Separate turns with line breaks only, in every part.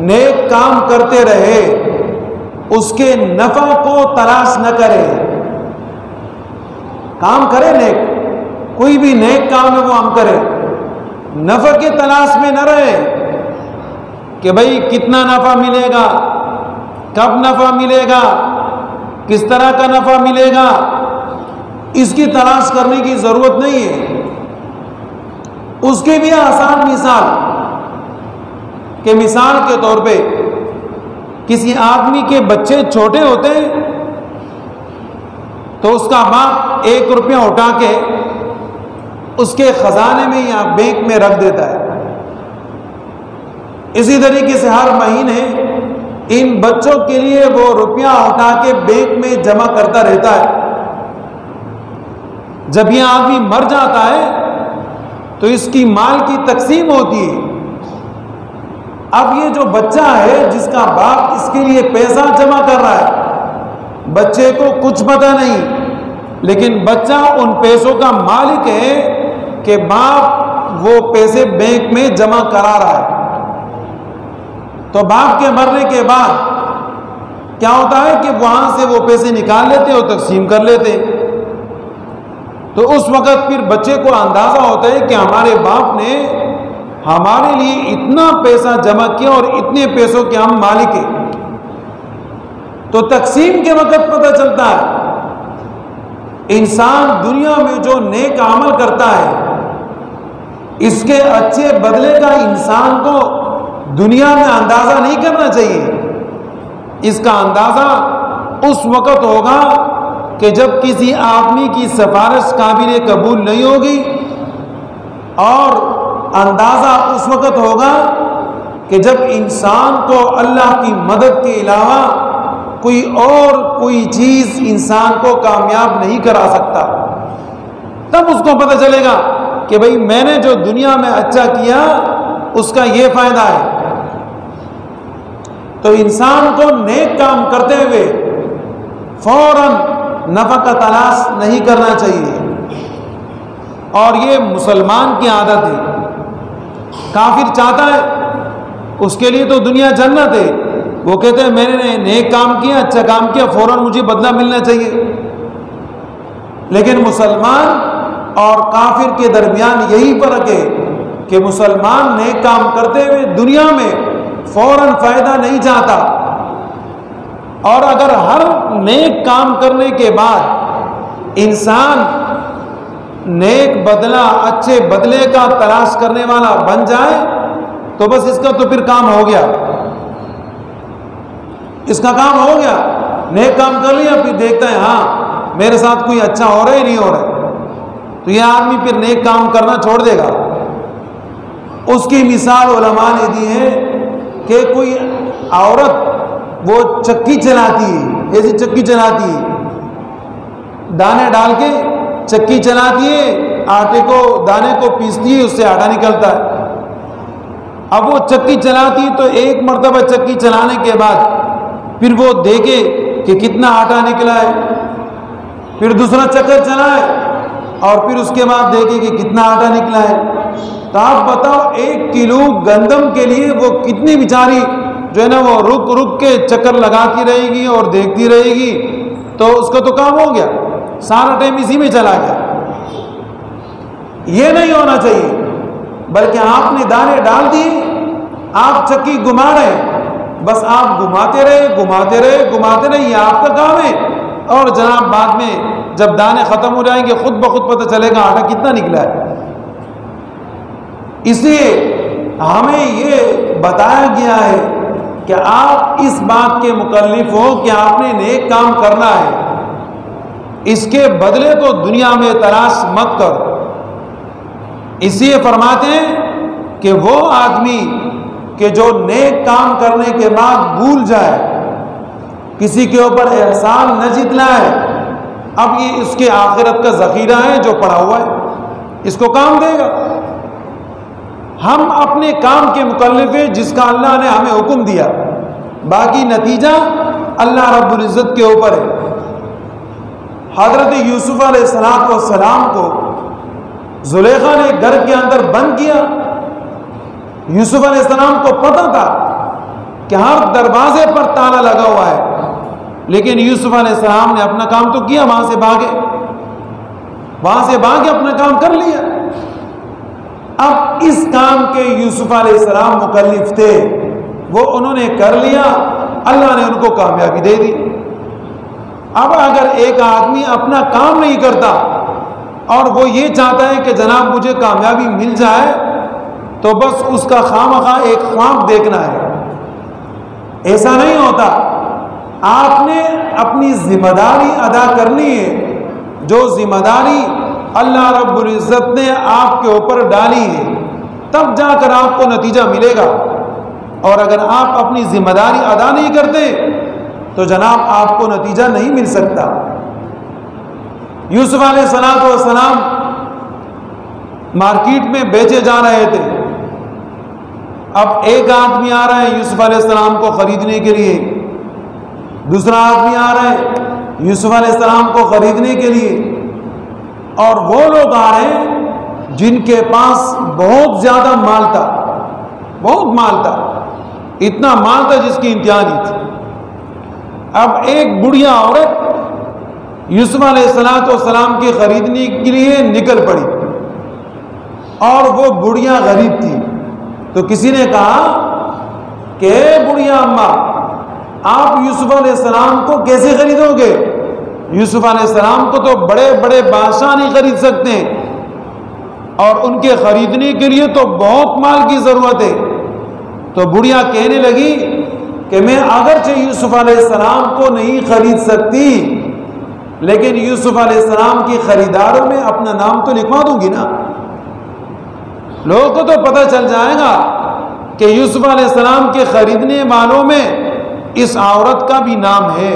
نیک کام کرتے رہے، اس کے نفع کو تلاش نہ کرے. کام کرے نیک، کوئی بھی نیک کام ہے وہ ہم کریں، نفع کی تلاش میں نہ رہے کہ بھئی کتنا نفع ملے گا، کب نفع ملے گا، کس طرح کا نفع ملے گا. اس کی تلاش کرنے کی ضرورت نہیں ہے. اس کی بھی آسان مثال کہ مثال کے طور پہ کسی آدمی کے بچے چھوٹے ہوتے ہیں تو اس کا باپ 1 روپیہ اٹھا کے اس کے خزانے میں یا بینک میں رکھ دیتا ہے. اسی طریقے سے ہر مہینے ان بچوں کے لیے وہ روپیہ اٹھا کے بینک میں جمع کرتا رہتا ہے. جب یہ آدمی مر جاتا ہے تو اس کی مال کی تقسیم ہوتی ہے. اب یہ جو بچہ ہے جس کا باپ اس کے لیے پیسہ جمع کر رہا ہے، بچے کو کچھ پتہ نہیں، لیکن بچہ ان پیسوں کا مالک ہے کہ باپ وہ پیسے بینک میں جمع کرا رہا ہے. تو باپ کے مرنے کے بعد کیا ہوتا ہے کہ وہاں سے وہ پیسے نکال لیتے اور تقسیم کر لیتے. تو اس وقت پھر بچے کو اندازہ ہوتا ہے کہ ہمارے باپ نے ہمارے لیے اتنا پیسہ جمع کیا اور اتنے پیسوں کے ہم مالک ہیں. تو تقسیم کے وقت پتہ چلتا ہے انسان دنیا میں جو نیک عمل کرتا ہے اس کے اچھے بدلے کا انسان کو دنیا میں اندازہ نہیں کرنا چاہیے. اس کا اندازہ اس وقت ہوگا کہ جب کسی آدمی کی سفارش قابل قبول نہیں ہوگی، اور اندازہ اس وقت ہوگا کہ جب انسان کو اللہ کی مدد کے علاوہ کوئی چیز انسان کو کامیاب نہیں کرا سکتا. تب اس کو پتہ چلے گا کہ بھئی میں نے جو دنیا میں اچھا کیا اس کا یہ فائدہ ہے. تو انسان کو نیک کام کرتے ہوئے فوراً نفع کا تلاش نہیں کرنا چاہیے. اور یہ مسلمان کی عادت ہے. کافر چاہتا ہے اس کے لیے تو دنیا جنت ہے، وہ کہتے ہیں میں نے نیک کام کیا، اچھا کام کیا، فوراً مجھے بدلہ ملنا چاہیے. لیکن مسلمان اور کافر کے درمیان یہی فرق ہے کہ مسلمان نیک کام کرتے ہوئے دنیا میں فوراً فائدہ نہیں چاہتا، اور اگر ہر نیک کام کرنے کے بعد انسان نیک بدلہ، اچھے بدلے کا تلاش کرنے والا بن جائے تو بس اس کا تو پھر کام ہو گیا. اس کا کام ہو گیا. نیک کام کر لیا، پھر دیکھتا ہے ہاں میرے ساتھ کوئی اچھا ہو رہا ہی نہیں ہو رہا ہے، تو یہ آدمی پھر نیک کام کرنا چھوڑ دے گا. اس کی مثال علماء نے دی ہے کہ کوئی عورت وہ چکی چلاتی ہے، ایسی چکی چلاتی ہے، دانے ڈال کے چکی چلاتی ہے، آٹے کو دانے کو پیستی ہے، اس سے آٹا نکلتا ہے. اب وہ چکی چلاتی ہے تو ایک مرتبہ چکی چلانے کے بعد پھر وہ دیکھے کہ کتنا آٹا نکلا ہے، پھر دوسرا چکر چلائے اور پھر اس کے بعد دیکھے کہ کتنا آٹا نکلا ہے. تو آپ بتاؤ 1 کلو گندم کے لیے وہ کتنی بیچاری جو ہے نا وہ رک کے چکر لگاتی رہے گی اور دیکھتی رہے گی. تو اس کا تو کام ہو گیا، سارا ٹائم اسی میں چلا گیا. یہ نہیں ہونا چاہیے، بلکہ آپ نے دانے ڈال دیے، آپ چکی گھما رہے، بس آپ گھماتے رہے، یہ آپ کا کام ہے. اور جناب بعد میں جب دانے ختم ہو جائیں گے خود بخود پتہ چلے گا آٹا کتنا نکلا ہے. اس لیے ہمیں یہ بتایا گیا ہے کہ آپ اس بات کے مکلف ہو کہ آپ نے نیک کام کرنا ہے، اس کے بدلے کو دنیا میں تلاش مت کرو. اس لیے فرماتے ہیں کہ وہ آدمی کہ جو نیک کام کرنے کے بعد بھول جائے، کسی کے اوپر احسان نہ جتلائے، اب یہ اس کے آخرت کا ذخیرہ ہے جو پڑا ہوا ہے، اس کو کام دے گا. ہم اپنے کام کے مکلف ہیں جس کا اللہ نے ہمیں حکم دیا، باقی نتیجہ اللہ رب العزت کے اوپر ہے. حضرت یوسف علیہ السلام کو زلیخا نے گھر کے اندر بند کیا. یوسف علیہ السلام کو پتہ تھا کہ ہر دروازے پر تالا لگا ہوا ہے، لیکن یوسف علیہ السلام نے اپنا کام تو کیا، وہاں سے بھاگے اپنا کام کر لیا۔ اب اس کام کے یوسف علیہ السلام مکلف تھے، وہ انہوں نے کر لیا، اللہ نے ان کو کامیابی دے دی۔ اب اگر ایک آدمی اپنا کام نہیں کرتا اور وہ یہ چاہتا ہے کہ جناب مجھے کامیابی مل جائے، تو بس اس کا خواہ ایک خواب دیکھنا ہے، ایسا نہیں ہوتا۔ آپ نے اپنی ذمہ داری ادا کرنی ہے، جو ذمہ داری اللہ رب العزت نے آپ کے اوپر ڈالی ہے، تب جا کر آپ کو نتیجہ ملے گا۔ اور اگر آپ اپنی ذمہ داری ادا نہیں کرتے تو جناب آپ کو نتیجہ نہیں مل سکتا۔ یوسف علیہ السلام مارکیٹ میں بیچے جا رہے تھے۔ اب ایک آدمی آ رہا ہے یوسف علیہ السلام کو خریدنے کے لیے، دوسرا آدمی آ رہا ہے یوسف علیہ السلام کو خریدنے کے لیے، اور وہ لوگ آ رہے ہیں جن کے پاس بہت زیادہ مال تھا، بہت مال تھا، اتنا مال تھا جس کی انتہا نہیں تھی۔ اب ایک بڑھیا عورت یوسف علیہ السلام کی خریدنے کے لیے نکل پڑی، اور وہ بڑھیا غریب تھی۔ تو کسی نے کہا کہ بڑھیا اماں، آپ یوسف علیہ السلام کو کیسے خریدو گے؟ یوسف علیہ السلام کو تو بڑے بڑے بادشاہ نہیں خرید سکتے، اور ان کے خریدنے کے لیے تو بہت مال کی ضرورت ہے۔ تو بڑھیا کہنے لگی کہ میں اگرچہ یوسف علیہ السلام کو نہیں خرید سکتی، لیکن یوسف علیہ السلام کی خریداروں میں اپنا نام تو لکھوا دوں گی نا، لوگوں کو تو پتہ چل جائے گا کہ یوسف علیہ السلام کے خریدنے والوں میں اس عورت کا بھی نام ہے۔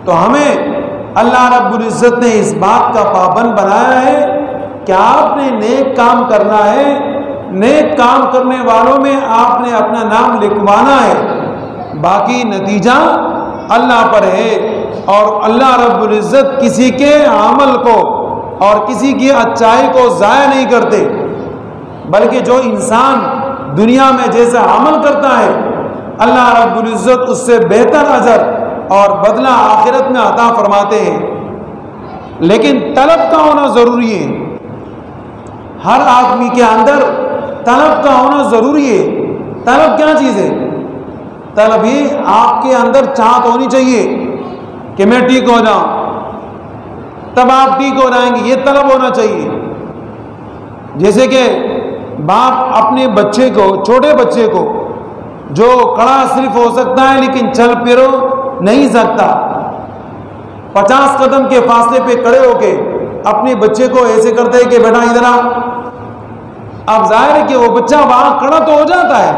تو ہمیں اللہ رب العزت نے اس بات کا پابند بنایا ہے کہ آپ نے نیک کام کرنا ہے، نیک کام کرنے والوں میں آپ نے اپنا نام لکھوانا ہے، باقی نتیجہ اللہ پر ہے۔ اور اللہ رب العزت کسی کے عمل کو اور کسی کی اچائی کو ضائع نہیں کرتے، بلکہ جو انسان دنیا میں جیسا عمل کرتا ہے اللہ رب العزت اس سے بہتر اجر اور بدلہ آخرت میں عطا فرماتے ہیں۔ لیکن طلب کا ہونا ضروری ہے، ہر آدمی کے اندر طلب کا ہونا ضروری ہے۔ طلب کیا چیز ہے؟ طلب ہی آپ کے اندر چاہت ہونی چاہیے کہ میں ٹھیک ہو جاؤں، تب آپ ٹھیک ہو جائیں گے، یہ طلب ہونا چاہیے۔ جیسے کہ باپ اپنے بچے کو، چھوٹے بچے کو جو کھڑا صرف ہو سکتا ہے لیکن چل پھر نہیں سکتا، 50 قدم کے فاصلے پہ کھڑے ہو کے اپنے بچے کو ایسے کرتے ہیں کہ بیٹا ادھر آ، اب ظاہر ہے کہ وہ بچہ وہاں کھڑا تو ہو جاتا ہے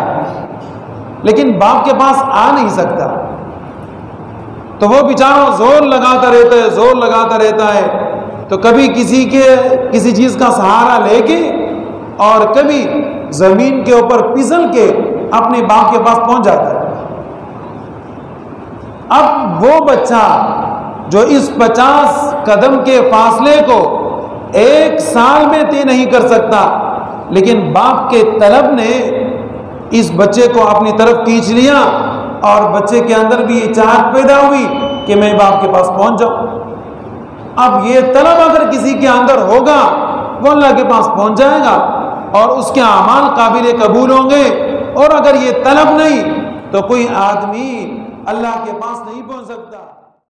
لیکن باپ کے پاس آ نہیں سکتا، تو وہ بیچارہ زور لگاتا رہتا ہے، تو کبھی کسی چیز کا سہارا لے کے اور کبھی زمین کے اوپر پھسل کے اپنے باپ کے پاس پہنچ جاتا ہے۔ اب وہ بچہ جو اس 50 قدم کے فاصلے کو 1 سال میں طے نہیں کر سکتا، لیکن باپ کے طلب نے اس بچے کو اپنی طرف کھینچ لیا، اور بچے کے اندر بھی یہ چاہت پیدا ہوئی کہ میں باپ کے پاس پہنچ جاؤں۔ اب یہ طلب اگر کسی کے اندر ہوگا وہ اللہ کے پاس پہنچ جائے گا اور اس کے اعمال قابل قبول ہوں گے، اور اگر یہ طلب نہیں تو کوئی آدمی اللہ کے پاس نہیں پہنچ سکتا۔